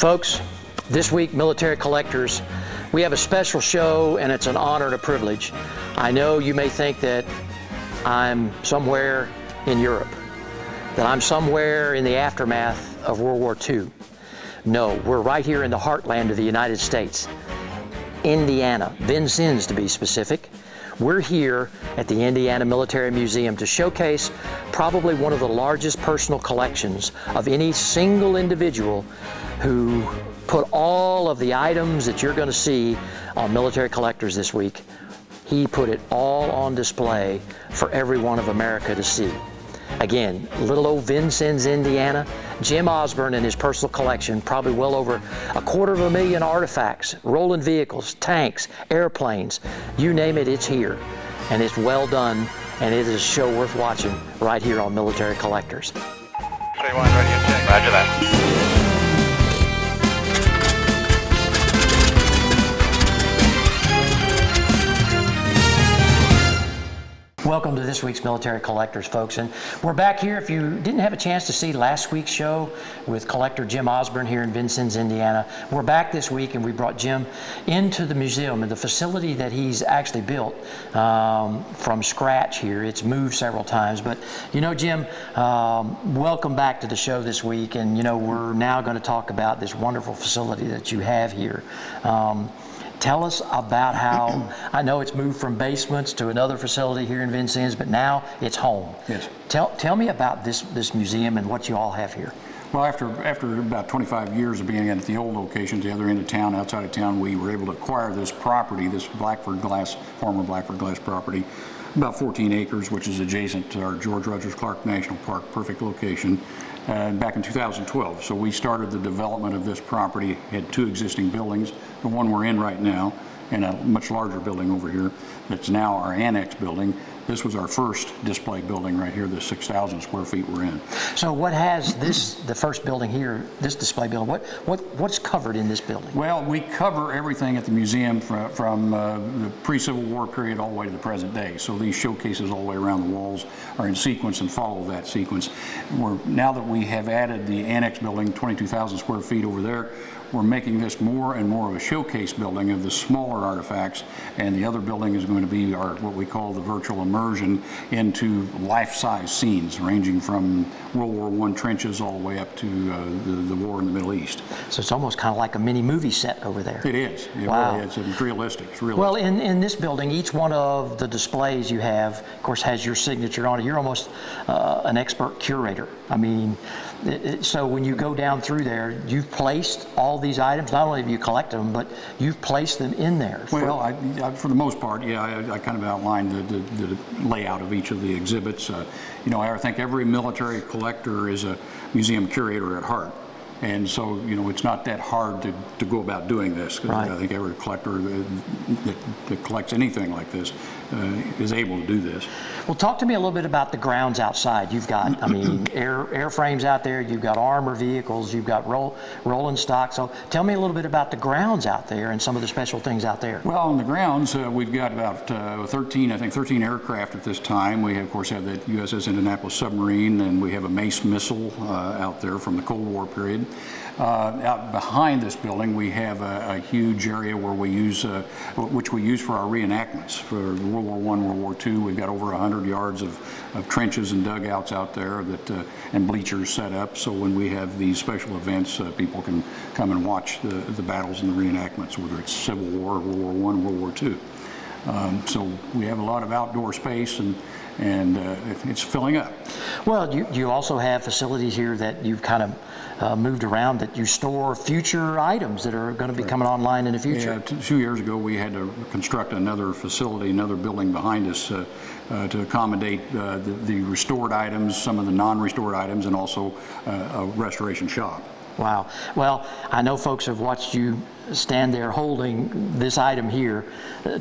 Folks, this week, Military Collectors, we have a special show, and it's an honor and a privilege. I know you may think that I'm somewhere in Europe, that I'm somewhere in the aftermath of World War II. No, we're right here in the heartland of the United States, Indiana, Vincennes to be specific. We're here at the Indiana Military Museum to showcase probably one of the largest personal collections of any single individual who put all of the items that you're going to see on Military Collectors this week. He put it all on display for every one of America to see. Again, little old Vincennes, Indiana, Jim Osborne and his personal collection, probably well over 250,000 artifacts, rolling vehicles, tanks, airplanes, you name it, it's here. And it's well done, and it is a show worth watching right here on Military Collectors. 31, ready to check. Roger that. Welcome to this week's Military Collectors, folks, and we're back here. If you didn't have a chance to see last week's show with collector Jim Osborne here in Vincennes, Indiana, we're back this week, and we brought Jim into the museum and the facility that he's actually built from scratch here. It's moved several times, but you know, Jim, welcome back to the show this week, and you know, we're now going to talk about this wonderful facility that you have here. Tell us about how, I know it's moved from basements to another facility here in Vincennes, but now it's home. Yes. Tell me about this museum and what you all have here. Well, after about 25 years of being at the old location at the other end of town, outside of town, we were able to acquire this property, this Blackford Glass, former Blackford Glass property, about 14 acres, which is adjacent to our George Rogers Clark National Park, perfect location, back in 2012. So we started the development of this property, had two existing buildings, the one we're in right now, and a much larger building over here that's now our annex building. This was our first display building right here, the 6,000 square feet we're in. So what has the first building here, this display building, what's covered in this building? Well, we cover everything at the museum from the pre-Civil War period all the way to the present day. So these showcases all the way around the walls are in sequence and follow that sequence. Now that we have added the annex building, 22,000 square feet over there, we're making this more and more of a showcase building of the smaller artifacts, and the other building is going to be our what we call the virtual immersion into life-size scenes ranging from World War I trenches all the way up to the war in the Middle East. So it's almost kind of like a mini movie set over there. It is. Wow. Really is. It's realistic. It's realistic. Well, in this building, each one of the displays you have, of course, has your signature on it. You're almost an expert curator. I mean, so when you go down through there, you've placed all these items. Not only have you collected them, but you've placed them in there. Well, I, for the most part, yeah, I kind of outlined the layout of each of the exhibits. You know, I think every military collector is a museum curator at heart. And so, you know, it's not that hard to go about doing this. Right. I think every collector that collects anything like this is able to do this. Well, talk to me a little bit about the grounds outside. You've got, I mean, airframes out there, you've got armor vehicles, you've got rolling stock. So tell me a little bit about the grounds out there and some of the special things out there. Well, on the grounds, we've got about 13 aircraft at this time. We, of course, have the USS Indianapolis submarine, and we have a Mace missile out there from the Cold War period. Out behind this building, we have a huge area where we use, which we use for our reenactments for World War I, World War II. We've got over 100 yards of trenches and dugouts out there that and bleachers set up. So when we have these special events, people can come and watch the battles and the reenactments, whether it's Civil War, World War I, World War II. So we have a lot of outdoor space, and it's filling up. Well, you also have facilities here that you've kind of moved around, that you store future items that are going to be coming online in the future. Yeah, 2 years ago we had to construct another facility, another building behind us to accommodate the restored items, some of the non-restored items, and also a restoration shop. Wow. Well, I know folks have watched you stand there holding this item here.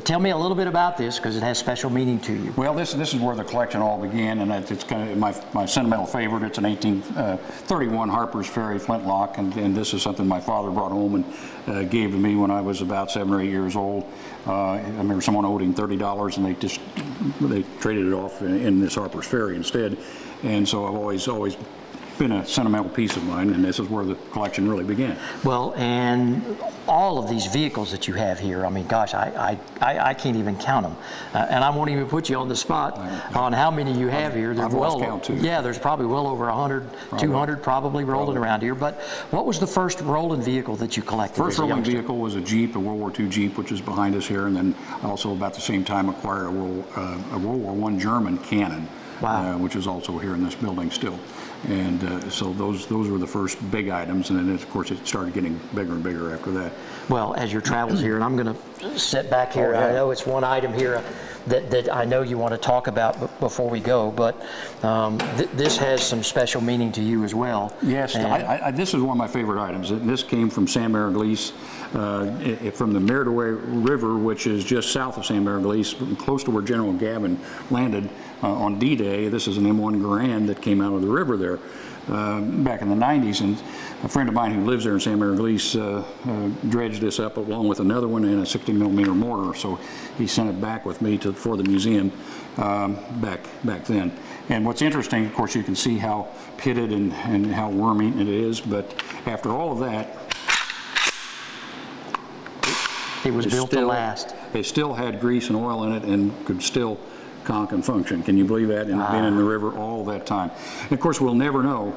Tell me a little bit about this, because it has special meaning to you. Well, this is where the collection all began, and it's kind of my sentimental favorite. It's an 1831 Harpers Ferry flintlock, and this is something my father brought home and gave to me when I was about 7 or 8 years old. I remember someone owed him $30, and they traded it off in this Harpers Ferry instead. And so I've always been a sentimental piece of mine, and this is where the collection really began. Well, and all of these vehicles that you have here, I mean, gosh, I can't even count them. And I won't even put you on the spot on how many you have here. I've lost count too. Yeah, there's probably well over 100, 200 probably rolling around here. But what was the first rolling vehicle that you collected? First rolling vehicle was a Jeep, a World War II Jeep, which is behind us here, and then also about the same time acquired a World War I German cannon. Wow. Which is also here in this building still. And so those were the first big items, and then of course it started getting bigger and bigger after that. Well, as your travels here, and I'm going to sit back here, I know it's one item here that I know you want to talk about before we go, but this has some special meaning to you as well. Yes, this is one of my favorite items. This came from Saint-Mary-Glisse, from the Merdouay River, which is just south of Saint-Mary-Glisse, close to where General Gavin landed on D-Day. This is an M1 Garand that came out of the river there back in the 90s, and a friend of mine who lives there in Saint-Mary-Glisse dredged this up along with another one and a 60mm mortar, so he sent it back with me for the museum back then. And what's interesting, of course, you can see how pitted and how worm-eaten it is, but after all of that, it was built to last. It still had grease and oil in it and could still conk and function. Can you believe that? And been in the river all that time. And of course, we'll never know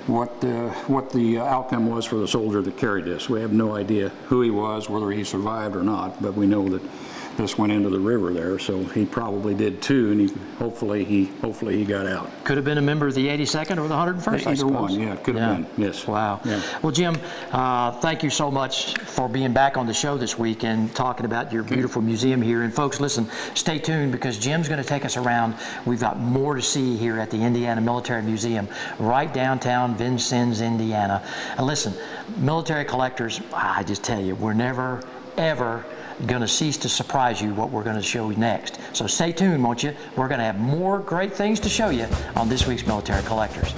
what the outcome was for the soldier that carried this. We have no idea who he was, whether he survived or not, but we know that this went into the river there, so he probably did too, and hopefully he got out. Could have been a member of the 82nd or the 101st, Either one, yeah, it could have been, yes. Wow. Yeah. Well, Jim, thank you so much for being back on the show this week and talking about your beautiful museum here. And folks, listen, stay tuned because Jim's going to take us around. We've got more to see here at the Indiana Military Museum, right downtown Vincennes, Indiana. And listen, military collectors, I just tell you, we're never, ever going to cease to surprise you what we're going to show you next. So stay tuned, won't you? We're going to have more great things to show you on this week's Military Collectors.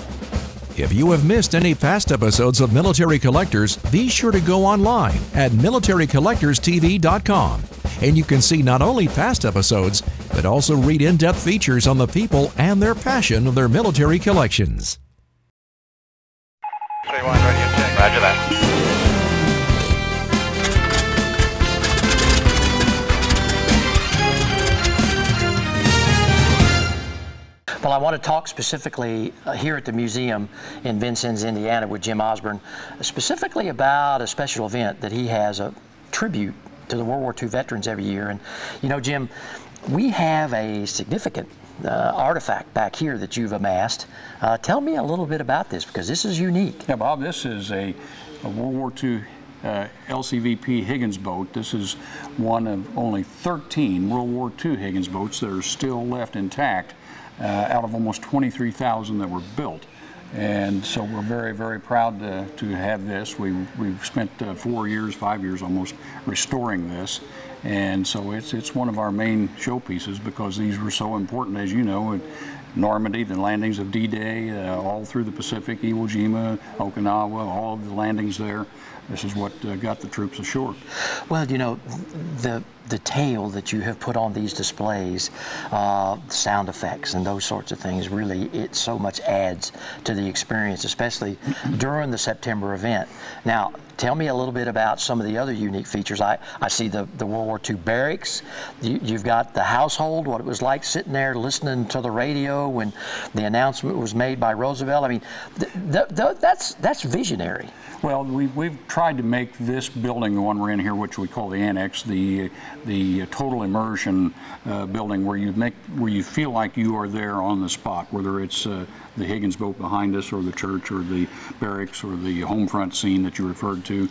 If you have missed any past episodes of Military Collectors, be sure to go online at militarycollectorstv.com. And you can see not only past episodes, but also read in-depth features on the people and their passion of their military collections. 3-1, ready to check. Roger that. Well, I want to talk specifically here at the museum in Vincennes, Indiana with Jim Osborne, specifically about a special event that he has, a tribute to the World War II veterans every year. And, you know, Jim, we have a significant artifact back here that you've amassed. Tell me a little bit about this, because this is unique. Yeah, Bob, this is a World War II LCVP Higgins boat. This is one of only 13 World War II Higgins boats that are still left intact out of almost 23,000 that were built. And so we're very, very proud to have this. We've spent 5 years almost, restoring this. And so it's one of our main showpieces because these were so important, as you know, in Normandy, the landings of D-Day, all through the Pacific, Iwo Jima, Okinawa, all of the landings there. This is what got the troops ashore. Well, you know, the tale that you have put on these displays, sound effects and those sorts of things, really, it so much adds to the experience, especially during the September event. Now, tell me a little bit about some of the other unique features. I see the World War II barracks. You've got the household, what it was like sitting there listening to the radio when the announcement was made by Roosevelt. I mean, that's visionary. Well, we've tried to make this building, the one we're in here, which we call the Annex, the total immersion building, where you feel like you are there on the spot, whether it's the Higgins boat behind us, or the church, or the barracks, or the home front scene that you referred to,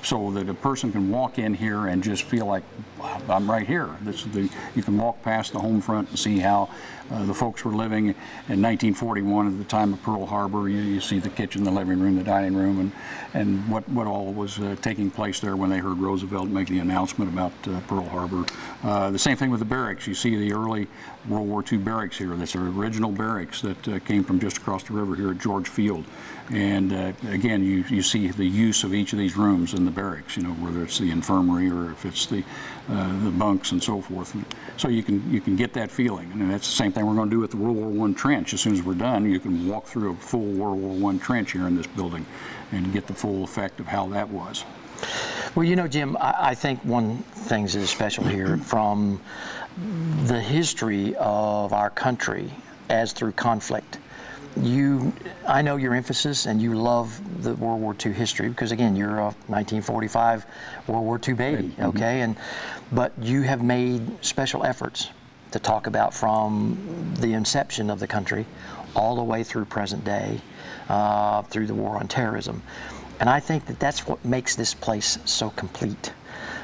so that a person can walk in here and just feel like, wow, I'm right here. You can walk past the home front and see how the folks were living in 1941 at the time of Pearl Harbor. You see the kitchen, the living room, the dining room, and what all was taking place there when they heard Roosevelt make the announcement about Pearl Harbor. The same thing with the barracks. You see the early World War II barracks here. That's our original barracks that came came from just across the river here at George Field. And again, you see the use of each of these rooms in the barracks, you know, whether it's the infirmary or if it's the bunks and so forth. So you can get that feeling. And that's the same thing we're going to do with the World War I trench. As soon as we're done, you can walk through a full World War I trench here in this building and get the full effect of how that was. Well, you know, Jim, I think one thing that is special here from the history of our country as through conflict. I know your emphasis, and you love the World War II history because, again, you're a 1945 World War II baby, okay? But you have made special efforts to talk about from the inception of the country all the way through present day, through the war on terrorism. And I think that that's what makes this place so complete.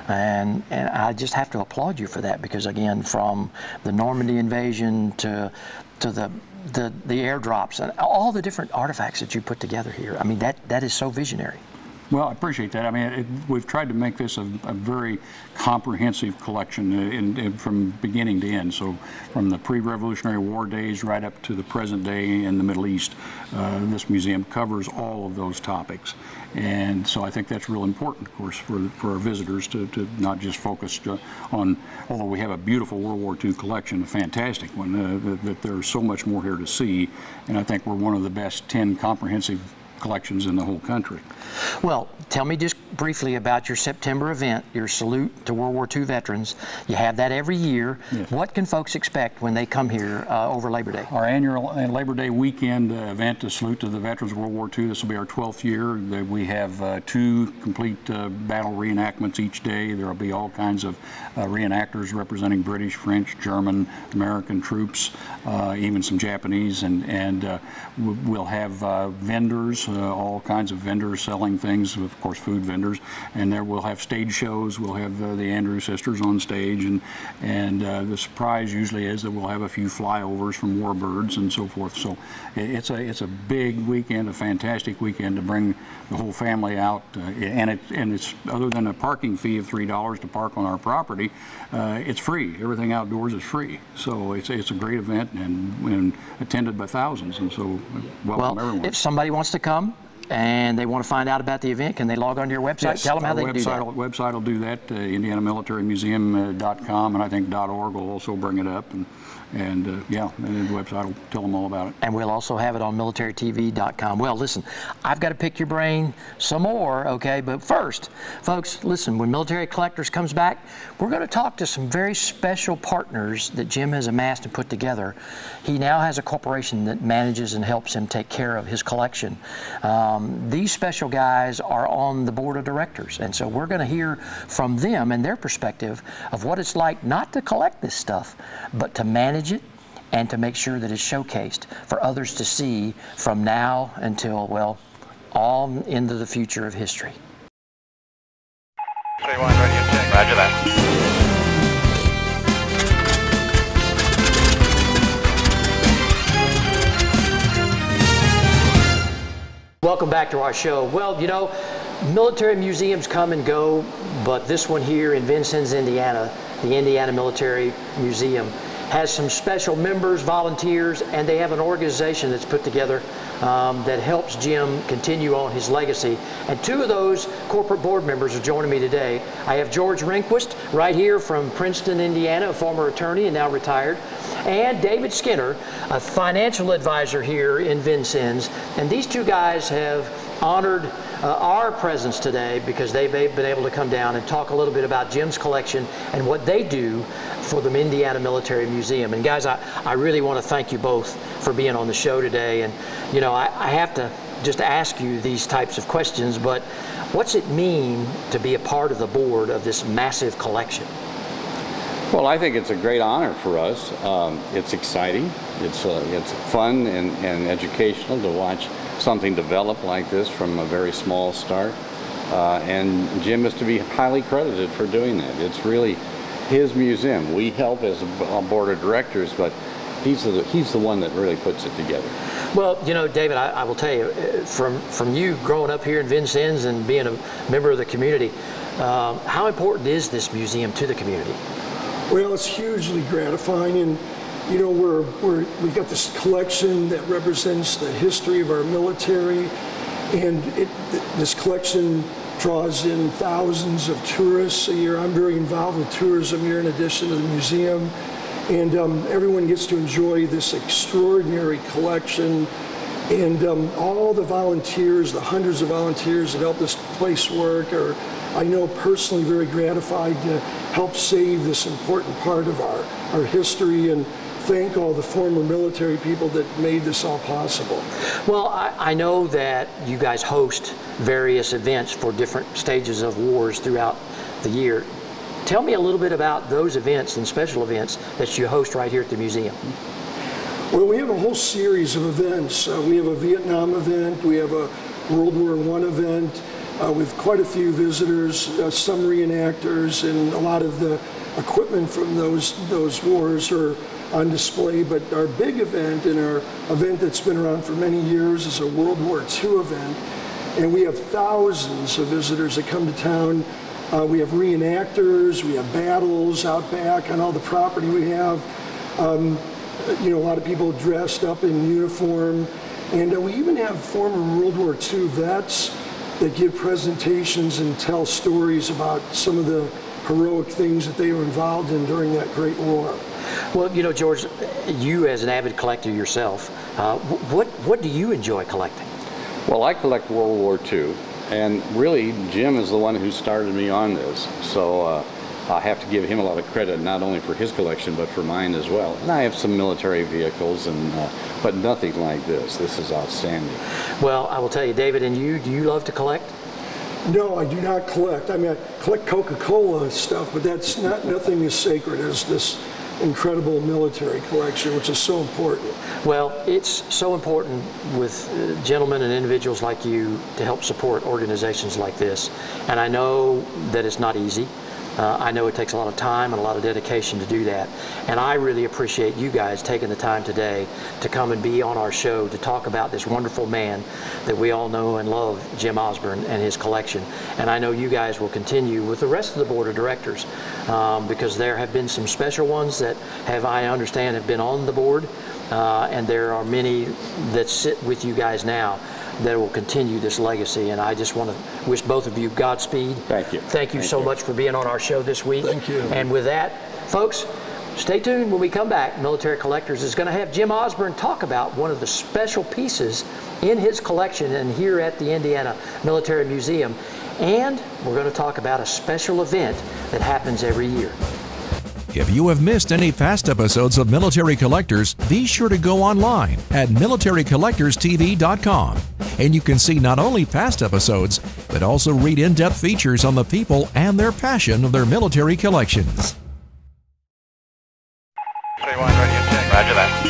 And I just have to applaud you for that because, again, from the Normandy invasion to the airdrops and all the different artifacts that you put together here, I mean, that is so visionary. Well, I appreciate that. I mean, we've tried to make this a very comprehensive collection from beginning to end. So from the pre-Revolutionary War days right up to the present day in the Middle East, this museum covers all of those topics. And so I think that's real important, of course, for our visitors to not just focus on, although we have a beautiful World War II collection, a fantastic one, that there's so much more here to see. And I think we're one of the best 10 comprehensive collections in the whole country. Well, tell me just briefly about your September event, your salute to World War II veterans. You have that every year. Yes. What can folks expect when they come here over Labor Day? Our annual Labor Day weekend event, to salute to the veterans of World War II. This will be our 12th year. We have 2 complete battle reenactments each day. There will be all kinds of reenactors representing British, French, German, American troops, even some Japanese, and we'll have vendors, all kinds of vendors selling things, of course food vendors, and there we'll have stage shows. We'll have the Andrews sisters on stage, and the surprise usually is that we'll have a few flyovers from warbirds and so forth. So it's a big weekend, a fantastic weekend to bring the whole family out, and it's other than a parking fee of $3 to park on our property, it's free. Everything outdoors is free. So it's a great event and attended by thousands, and so welcome everyone. If somebody wants to come and they want to find out about the event, can they log on to your website? Yes, tell them how they can do that. Website will do that, IndianaMilitaryMuseum.com, and I think .org will also bring it up, and yeah, and the website will tell them all about it. And we'll also have it on militarytv.com. Well, listen, I've got to pick your brain some more, okay? But first, folks, listen, when Military Collectors comes back, we're going to talk to some very special partners that Jim has amassed and put together. He now has a corporation that manages and helps him take care of his collection. These special guys are on the board of directors, and so we're going to hear from them and their perspective of what it's like not to collect this stuff, but to manage it and to make sure that it's showcased for others to see from now until, well, all into the future of history. 3-1, ready to check. Roger that. Welcome back to our show. Well, you know, military museums come and go, but this one here in Vincennes, Indiana, the Indiana Military Museum, has some special members, volunteers, and they have an organization that's put together that helps Jim continue on his legacy. And 2 of those corporate board members are joining me today. I have George Rehnquist right here from Princeton, Indiana, a former attorney and now retired, and David Skinner, a financial advisor here in Vincennes. And these 2 guys have honored our presence today because they've been able to come down and talk a little bit about Jim's collection and what they do for the Indiana Military Museum. And guys, I really want to thank you both for being on the show today. And you know, I have to just ask you these types of questions, but what's it mean to be a part of the board of this massive collection? Well, I think it's a great honor for us. It's exciting. It's fun and educational to watch something develop like this from a very small start. And Jim is to be highly credited for doing that. It's really his museum. We help as a board of directors, but he's the one that really puts it together. Well, you know, David, I will tell you, from you growing up here in Vincennes and being a member of the community, how important is this museum to the community? Well, it's hugely gratifying, and You know, we've got this collection that represents the history of our military, and this collection draws in thousands of tourists a year. I'm very involved with tourism here in addition to the museum, and everyone gets to enjoy this extraordinary collection. And all the volunteers, the hundreds of volunteers that help this place work, are, I know, personally very gratified to help save this important part of our history, and thank all the former military people that made this all possible. Well, I know that you guys host various events for different stages of wars throughout the year. Tell me a little bit about those events and special events that you host right here at the museum. Well, we have a whole series of events. We have a Vietnam event, we have a World War I event with quite a few visitors, some reenactors, and a lot of the equipment from those wars are on display. But our big event, and our event that's been around for many years, is a World War II event. And we have thousands of visitors that come to town. We have reenactors, we have battles out back on all the property we have. You know, a lot of people dressed up in uniform, and we even have former World War II vets that give presentations and tell stories about some of the heroic things that they were involved in during that great war. Well, you know, George, you as an avid collector yourself, what do you enjoy collecting? Well, I collect World War II, and really Jim is the one who started me on this, so I have to give him a lot of credit, not only for his collection, but for mine as well. And I have some military vehicles, but nothing like this. This is outstanding. Well, I will tell you, David, and you, do you love to collect? No, I do not collect. I mean, I collect Coca-Cola stuff, but that's nothing as sacred as this incredible military collection, which is so important. Well, it's so important with gentlemen and individuals like you to help support organizations like this. And I know that it's not easy. I know it takes a lot of time and a lot of dedication to do that. And I really appreciate you guys taking the time today to come and be on our show to talk about this wonderful man that we all know and love, Jim Osborne, and his collection. And I know you guys will continue with the rest of the board of directors because there have been some special ones that I understand have been on the board, and there are many that sit with you guys now that will continue this legacy. And I just want to wish both of you Godspeed. Thank you. Thank you so much for being on our show this week. Thank you. And with that, folks, stay tuned. When we come back, Military Collectors is going to have Jim Osborne talk about one of the special pieces in his collection and here at the Indiana Military Museum. And we're going to talk about a special event that happens every year. If you have missed any past episodes of Military Collectors, be sure to go online at militarycollectorstv.com. And you can see not only past episodes, but also read in-depth features on the people and their passion of their military collections. 31, ready to check. Roger that.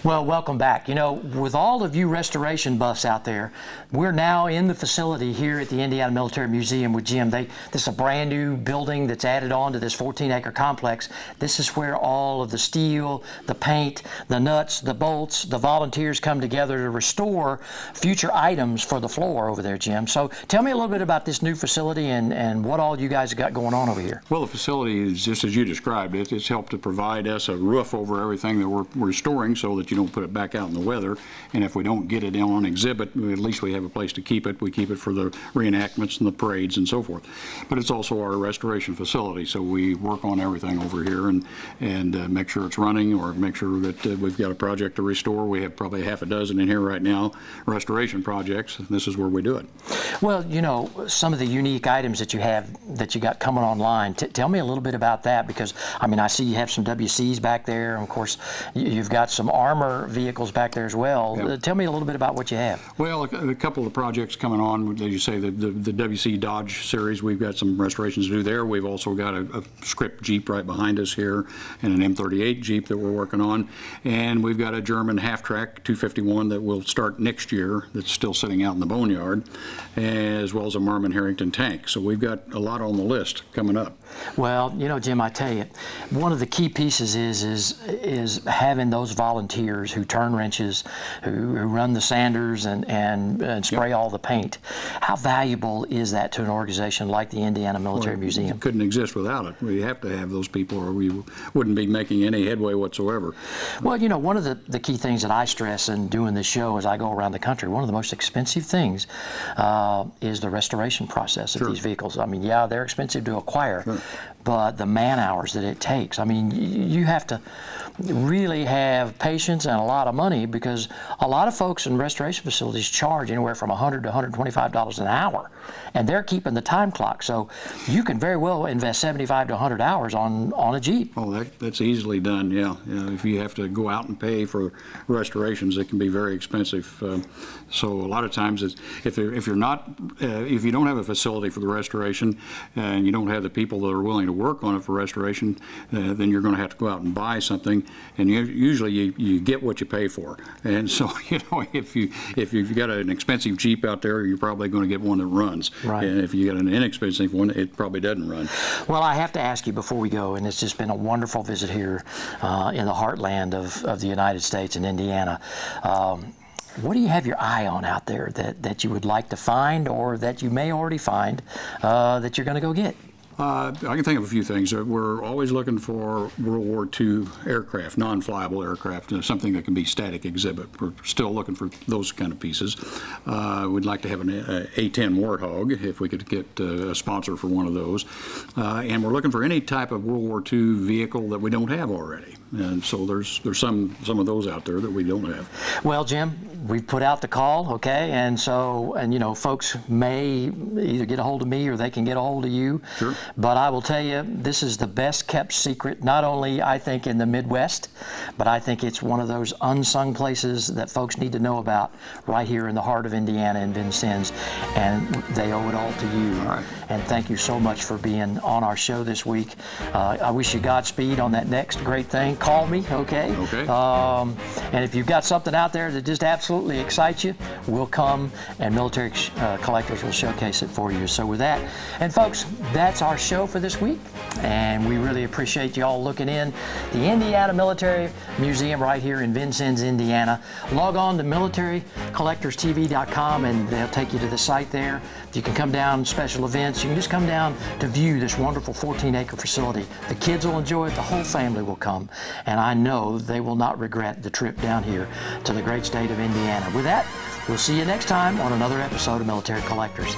Well, welcome back. You know, with all of you restoration buffs out there, we're now in the facility here at the Indiana Military Museum with Jim. This is a brand new building that's added on to this 14-acre complex. This is where all of the steel, the paint, the nuts, the bolts, the volunteers come together to restore future items for the floor over there, Jim. So tell me a little bit about this new facility and what all you guys have got going on over here. Well, the facility is just as you described it. It's helped to provide us a roof over everything that we're restoring so that you don't put it back out in the weather. And if we don't get it on exhibit, at least we have a place to keep it. We keep it for the reenactments and the parades and so forth. But it's also our restoration facility, so we work on everything over here and make sure it's running, or make sure that we've got a project to restore. We have probably half a dozen in here right now, restoration projects. This is where we do it. Well, you know, some of the unique items that you have that you got coming online, tell me a little bit about that, because I mean, I see you have some WCs back there, and of course you've got some armor vehicles back there as well. Yep. Tell me a little bit about what you have. Well, a couple of projects coming on, as you say, the WC Dodge series, we've got some restorations to do there. We've also got a script Jeep right behind us here, and an M38 Jeep that we're working on, and we've got a German half-track 251 that will start next year that's still sitting out in the boneyard, as well as a Marmon Harrington tank. So we've got a lot on the list coming up. Well, you know, Jim, I tell you, one of the key pieces is having those volunteers who turn wrenches, who run the sanders and spray all the paint. How valuable is that to an organization like the Indiana Military Museum? It couldn't exist without it. We have to have those people or we wouldn't be making any headway whatsoever. Well, you know, one of the key things that I stress in doing this show as I go around the country, one of the most expensive things is the restoration process of these vehicles. I mean, yeah, they're expensive to acquire, but the man hours that it takes. I mean, you have to really have patience and a lot of money, because a lot of folks in restoration facilities charge anywhere from $100 to $125 an hour, and they're keeping the time clock. So you can very well invest 75 to 100 hours on a Jeep. Oh, that's easily done, yeah. If you have to go out and pay for restorations, it can be very expensive. So a lot of times, if you don't have a facility for the restoration and you don't have the people that are willing to work on it for restoration, then you're going to have to go out and buy something, and usually you get what you pay for. And so, you know, if you've got an expensive Jeep out there, you're probably going to get one that runs. Right. And if you get an inexpensive one, it probably doesn't run. Well, I have to ask you before we go, and it's just been a wonderful visit here in the heartland of the United States in Indiana. What do you have your eye on out there that you would like to find, or that you may already find that you're going to go get? I can think of a few things. We're always looking for World War II aircraft, non-flyable aircraft, something that can be static exhibit. We're still looking for those kind of pieces. We'd like to have an A-10 Warthog, if we could get a sponsor for one of those. And we're looking for any type of World War II vehicle that we don't have already. And so there's some of those out there that we don't have. Well, Jim, we've put out the call, okay? And you know, folks may either get a hold of me or they can get a hold of you. Sure. But I will tell you, this is the best kept secret, not only I think in the Midwest, but I think it's one of those unsung places that folks need to know about right here in the heart of Indiana in Vincennes, and they owe it all to you. All right. And thank you so much for being on our show this week. I wish you Godspeed on that next great thing. Call me, okay? Okay. And if you've got something out there that just absolutely excites you, we'll come and Military Collectors will showcase it for you. So with that, and folks, that's our show for this week, and we really appreciate you all looking in. The Indiana Military Museum right here in Vincennes, Indiana. Log on to militarycollectorstv.com and they'll take you to the site there. You can come down, special events. You can just come down to view this wonderful 14-acre facility. The kids will enjoy it. The whole family will come. And I know they will not regret the trip down here to the great state of Indiana. With that, we'll see you next time on another episode of Military Collectors.